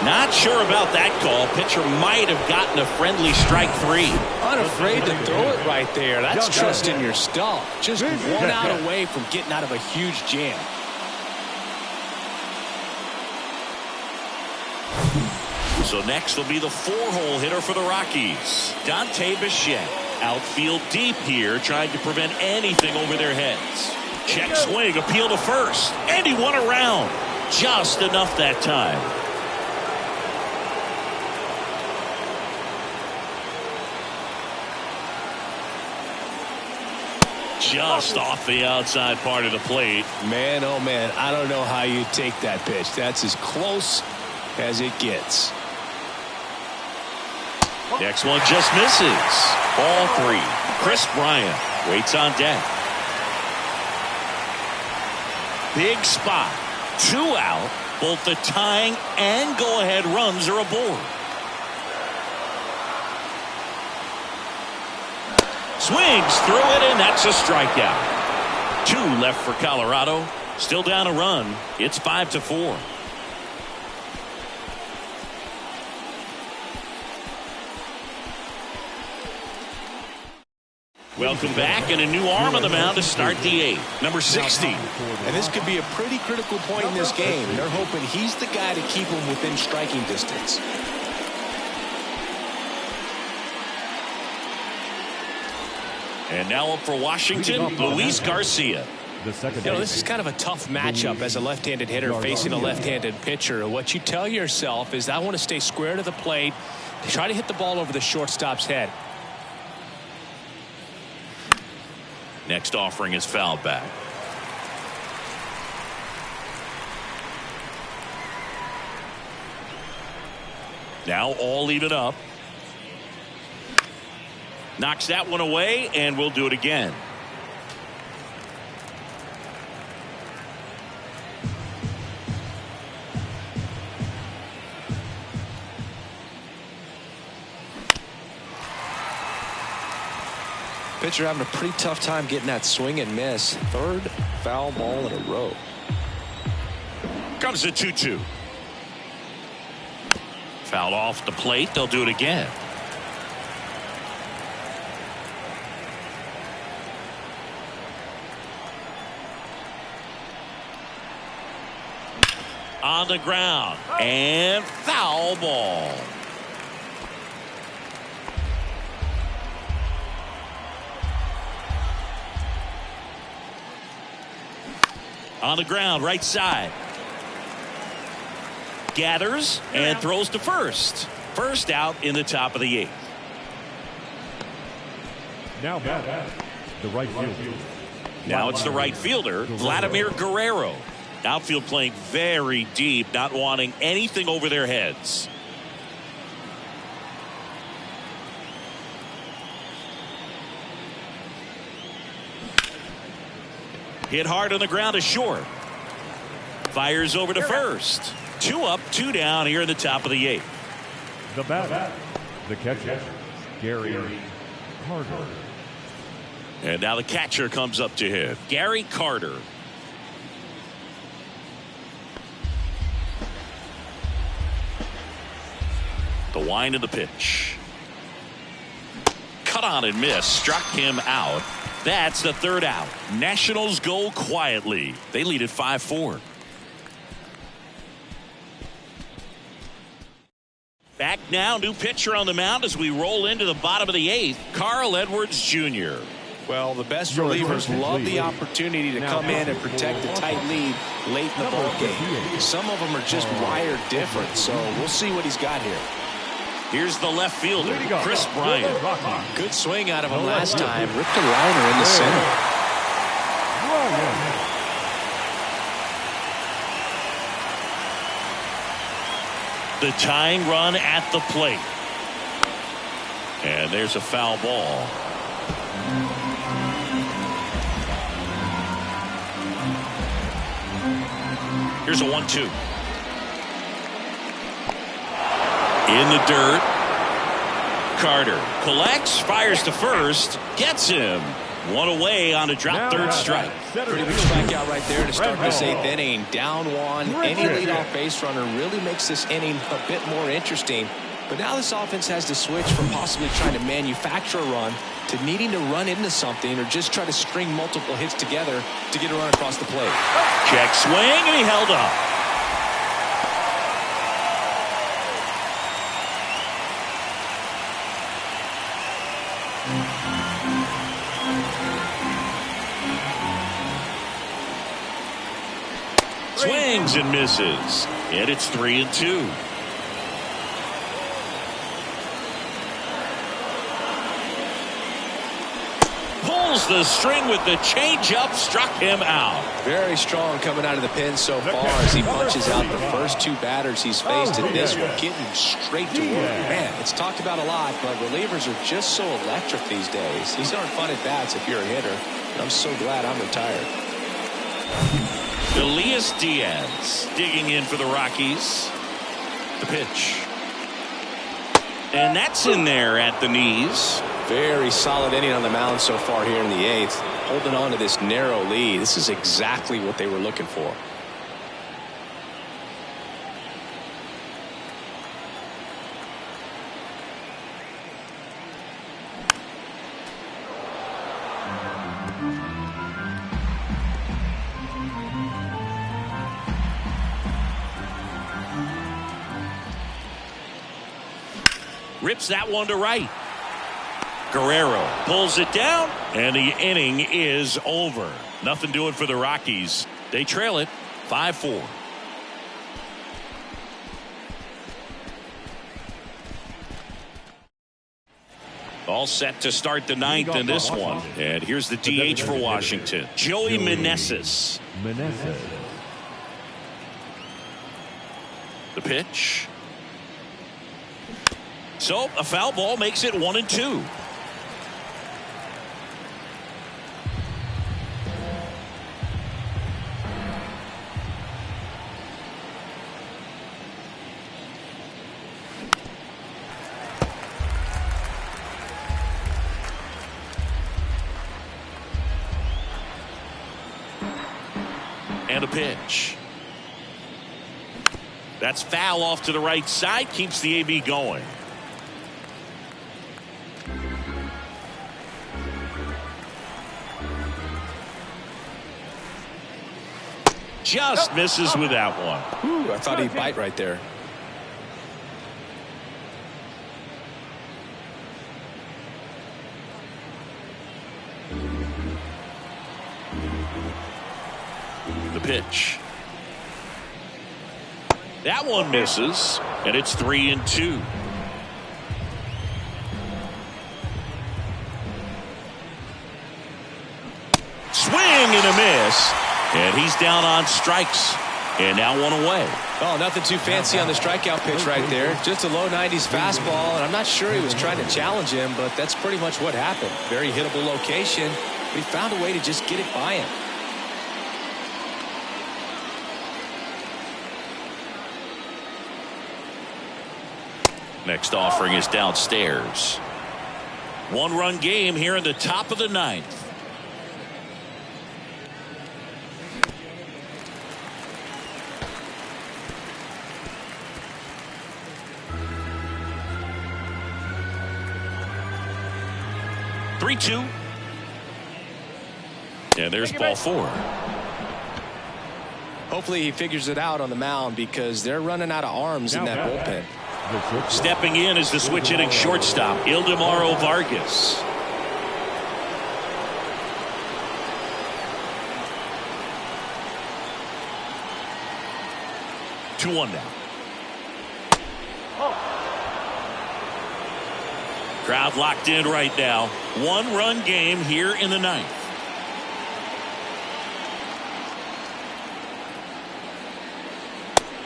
Not sure about that call. Pitcher might have gotten a friendly strike 3. Unafraid to throw it right there. That's trusting your stuff. Just one out away from getting out of a huge jam. So next will be the 4-hole hitter for the Rockies, Dante Bichette. Outfield deep here, trying to prevent anything over their heads. Check swing, appeal to first, and he won around. Just enough that time. Just off the outside part of the plate. Man, oh man, I don't know how you take that pitch. That's as close as it gets. Next one just misses. Ball 3. Chris Bryant waits on deck. Big spot. 2 out. Both the tying and go-ahead runs are aboard. Swings through it, and that's a strikeout. 2 left for Colorado. Still down a run. It's 5-4. Welcome back, and a new arm on the mound to start the 8th. Number 60. And this could be a pretty critical point in this game. They're hoping he's the guy to keep them within striking distance. And now up for Washington, Luis Garcia. This is kind of a tough matchup as a left-handed hitter facing a left-handed pitcher. What you tell yourself is, I want to stay square to the plate, try to hit the ball over the shortstop's head. Next offering is fouled back. Now all even up. Knocks that one away, and we'll do it again. Pitcher having a pretty tough time getting that swing and miss. 3rd foul ball in a row. Comes the 2-2. Fouled off the plate. They'll do it again. On the ground, and foul ball. On the ground, right side. Gathers and throws to first. First out in the top of the 8th. Now back, the right fielder. Now it's the right fielder, Vladimir Guerrero. Outfield playing very deep, not wanting anything over their heads. Hit hard on the ground to short. Fires over to first. 2 up, 2 down here in the top of the 8th. The batter, the catcher, Gary Carter. And now the catcher comes up to hit, Gary Carter. The wind of the pitch. Cut on and miss. Struck him out. That's the 3rd out. Nationals go quietly. They lead at 5-4. Back now, new pitcher on the mound as we roll into the bottom of the 8th. Carl Edwards Jr. Well, the best relievers love the opportunity to come in and protect a tight lead late in the ball game. Some of them are just wired different, so we'll see what he's got here. Here's the left fielder, Chris Bryant. Good swing out of him last time. Ripped a liner in the center. The tying run at the plate. And there's a foul ball. Here's a 1-2. In the dirt. Carter collects, fires to first, gets him. 1 away on a drop, 3rd strike. Pretty big strikeout right there to start this 8th inning. Down 1. Any leadoff base runner really makes this inning a bit more interesting. But now this offense has to switch from possibly trying to manufacture a run to needing to run into something or just try to string multiple hits together to get a run across the plate. Check swing, and he held up. Swings and misses. And it's 3-2. Pulls the string with the changeup, struck him out. Very strong coming out of the pen so far as he punches out the first two batters he's faced in this one, getting straight to work. Man, it's talked about a lot, but relievers are just so electric these days. These aren't fun at bats if you're a hitter. I'm so glad I'm retired. Elias Diaz digging in for the Rockies. The pitch. And that's in there at the knees. Very solid inning on the mound so far here in the eighth. Holding on to this narrow lead. This is exactly what they were looking for. Rips that one to right. Guerrero pulls it down, and the inning is over. Nothing doing for the Rockies. They trail it 5-4. All set to start the ninth in this one. And here's the DH for Washington, Joey Meneses. The pitch. So a foul ball makes it 1-2. And a pitch. That's foul off to the right side. Keeps the AB going. Just misses with that one. Ooh, I thought he'd bite right there. The pitch. That one misses, and it's 3-2. Swing and a miss, and he's down on strikes, and now one away. Oh, nothing too fancy on the strikeout pitch right there. Just a low 90s fastball, and I'm not sure he was trying to challenge him, but that's pretty much what happened. Very hittable location, but he found a way to just get it by him. Next offering is downstairs. One-run game here in the top of the ninth. Three-two. And there's ball four. Hopefully he figures it out on the mound because they're running out of arms in that bullpen. Stepping in is the switch hitting shortstop, Ildemaro Vargas. Two one now. Crowd locked in right now. One-run game here in the ninth.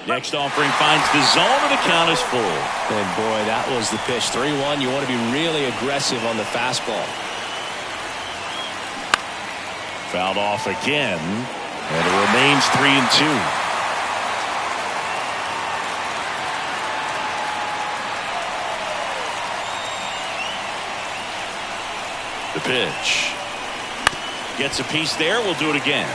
Next offering finds the zone, and the count is full. And boy, that was the pitch. 3-1. You want to be really aggressive on the fastball. Fouled off again, and it remains 3-2. The pitch. Gets a piece there. We'll do it again.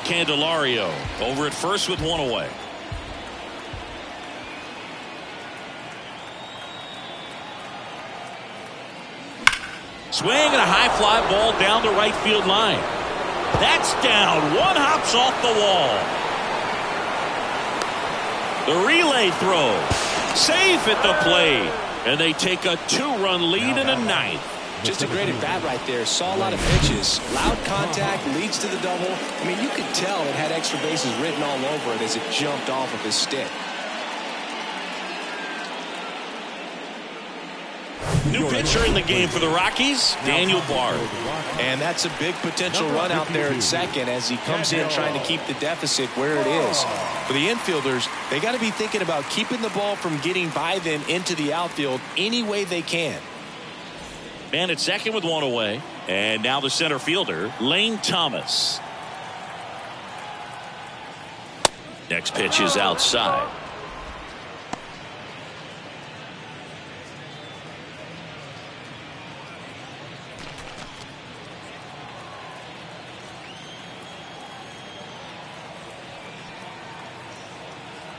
Candelario over at first with one away. Swing and a high fly ball down the right field line. That's down. One hops off the wall. The relay throw. Safe at the plate. And they take a 2-run lead in the ninth. Just a great at bat right there. Saw a lot of pitches. Loud contact leads to the double. I mean, you could tell it had extra bases written all over it as it jumped off of his stick. New pitcher in the game for the Rockies, Daniel Bard. And that's a big potential run out there at second as he comes in trying to keep the deficit where it is. For the infielders, they got to be thinking about keeping the ball from getting by them into the outfield any way they can. Man at second with one away. And now the center fielder, Lane Thomas. Next pitch is outside.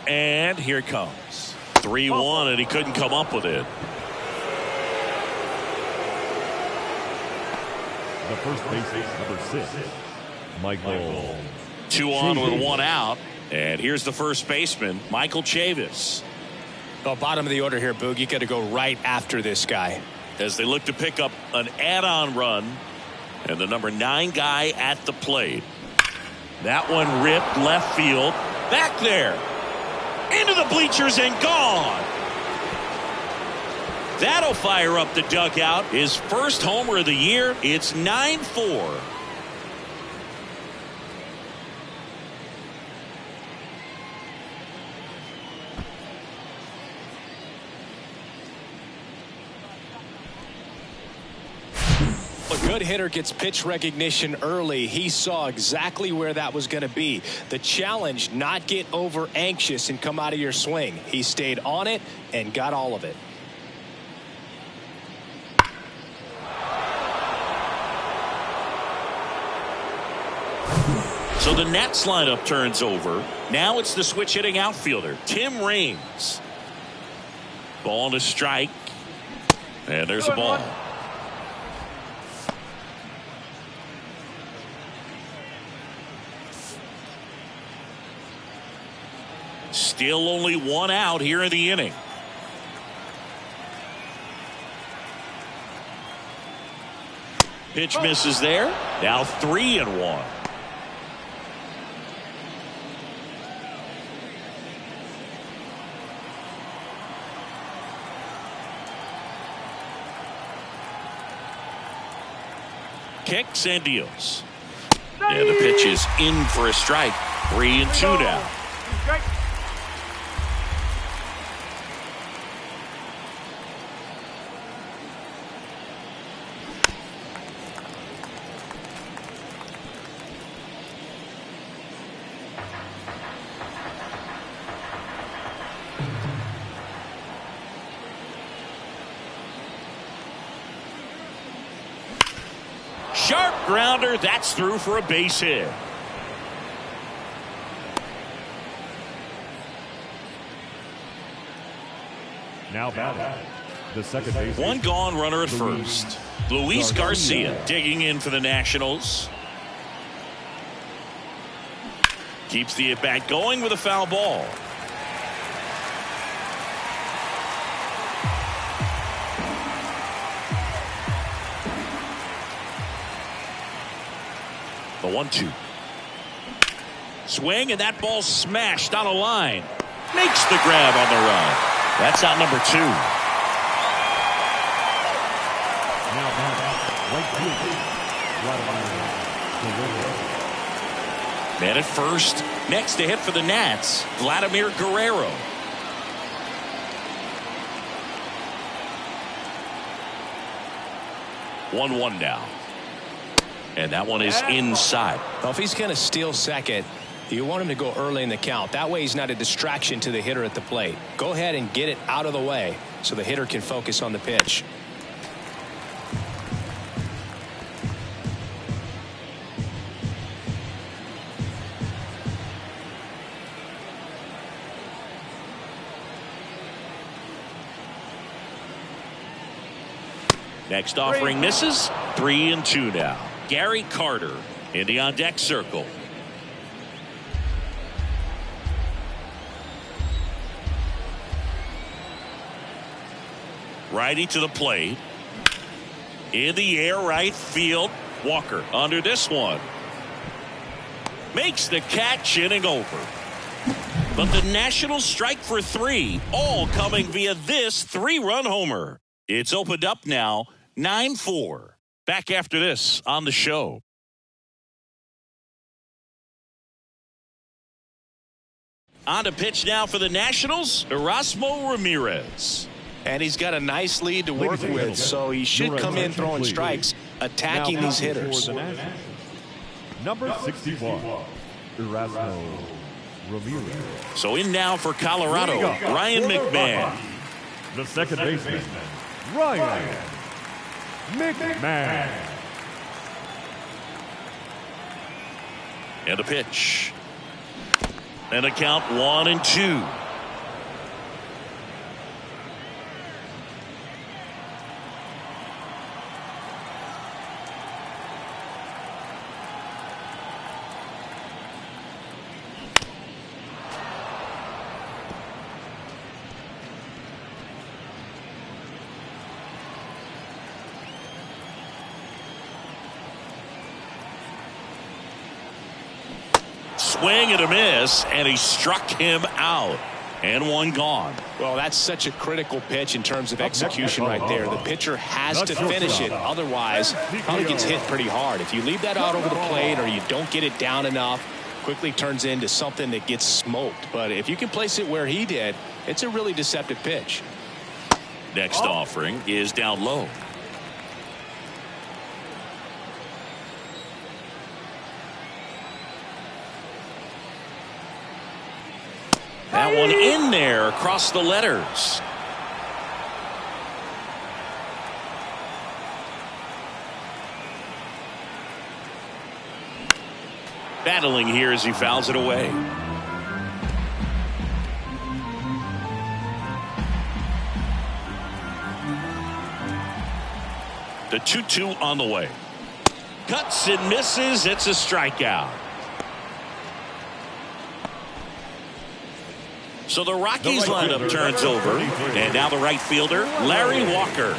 And here it comes. 3-1, and he couldn't come up with it. The first baseman, number 6, Michael. 2 on with 1 out. And here's the first baseman, Michael Chavis. Well, bottom of the order here, Boog. You got to go right after this guy. As they look to pick up an add-on run. And the number 9 guy at the plate. That one ripped left field. Back there. Into the bleachers and gone. That'll fire up the dugout. His first homer of the year. It's 9-4. A good hitter gets pitch recognition early. He saw exactly where that was going to be. The challenge, not get over anxious and come out of your swing. He stayed on it and got all of it. So the Nats lineup turns over. Now it's the switch hitting outfielder, Tim Raines. Ball and a strike. And there's a ball. Still only 1 out here in the inning. Pitch misses there. Now 3-1. Kicks and deals. And the pitch is in for a strike. 3-2 now. Sharp grounder. That's through for a base hit. Now batting, the second baseman. 1 gone, runner at first. Luis Garcia digging in for the Nationals. Keeps the at-bat going with a foul ball. The 1-2. Swing, and that ball smashed on a line. Makes the grab on the run. That's out number 2. Now right field. Man at first. Next to hit for the Nats, Vladimir Guerrero. One now. And that one is inside. Well, if he's going to steal second, you want him to go early in the count. That way he's not a distraction to the hitter at the plate. Go ahead and get it out of the way so the hitter can focus on the pitch. Next offering misses. 3-2 now. Gary Carter in the on deck circle. Righty to the plate. In the air, right field. Walker under this one. Makes the catch, inning over. But the Nationals strike for 3, all coming via this 3-run homer. It's opened up now, 9-4. Back after this on the show. On to pitch now for the Nationals, Erasmo Ramirez. And he's got a nice lead to work with, so he should come in throwing strikes, attacking these hitters. Number 61, Erasmo Ramirez. So in now for Colorado, Ryan McMahon. The second baseman, Ryan McMahon. And a pitch. And a count 1-2. Swing and a miss, and he struck him out. And one gone. Well, that's such a critical pitch in terms of execution right there. The pitcher has to finish it. Otherwise, probably gets hit pretty hard. If you leave that out over the plate or you don't get it down enough, quickly turns into something that gets smoked. But if you can place it where he did, it's a really deceptive pitch. Next offering is down low. That one in there across the letters. Battling here as he fouls it away. The 2-2 on the way. Cuts and misses. It's a strikeout. So the Rockies lineup turns over, and now the right fielder, Larry Walker.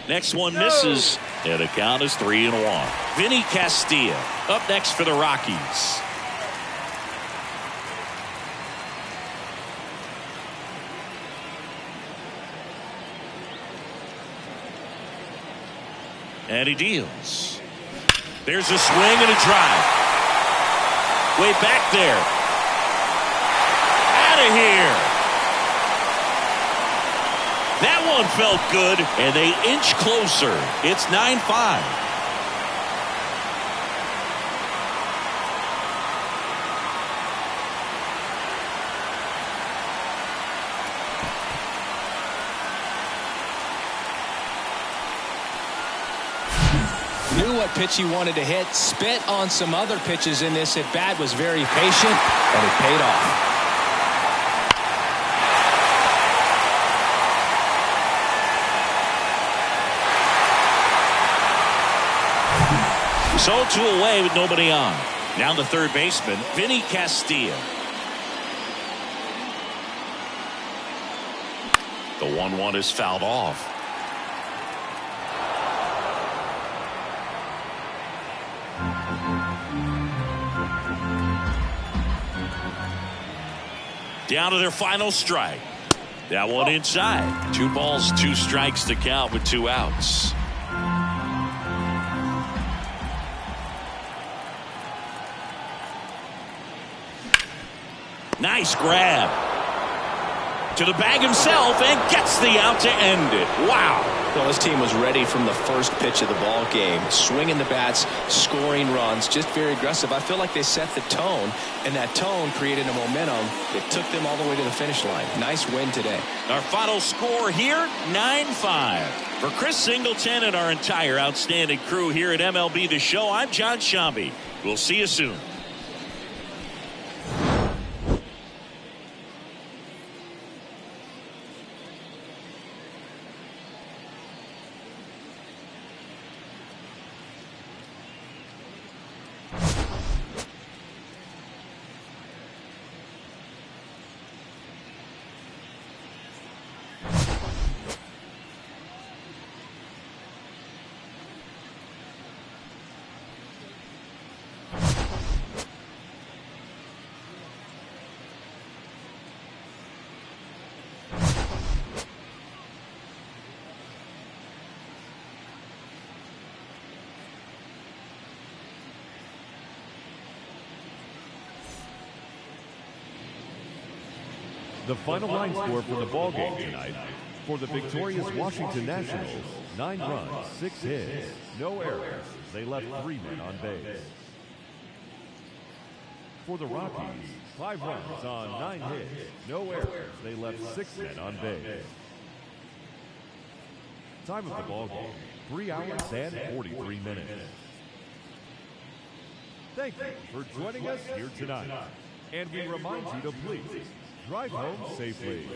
Next one misses, and the count is 3-1. Vinny Castilla up next for the Rockies. And he deals. There's a swing and a drive. Way back there. Out of here. That one felt good, and they inch closer. It's 9-5. Knew what pitch he wanted to hit, spit on some other pitches in this at bat, was very patient, and it paid off. So 2 away with nobody on. Now the third baseman, Vinny Castilla. The 1-1 is fouled off. Down to their final strike. That one inside. 2 balls, 2 strikes to count with 2 outs. Nice grab. To the bag himself and gets the out to end it. Wow. Well, this team was ready from the first pitch of the ball game. Swinging the bats, scoring runs, just very aggressive. I feel like they set the tone, and that tone created a momentum that took them all the way to the finish line. Nice win today. Our final score here, 9-5. For Chris Singleton and our entire outstanding crew here at MLB The Show, I'm John Shambi. We'll see you soon. The final line score for the ball game tonight: for the victorious Washington Nationals, 9 runs, 6 hits, no errors. They left 3 men on base. For the Rockies, 5 runs on 9 hits, no errors. They left 6 men on base. Time of the ball game: 3 hours and 43 minutes. Thank you for joining us here tonight, and we remind you to please drive home safely.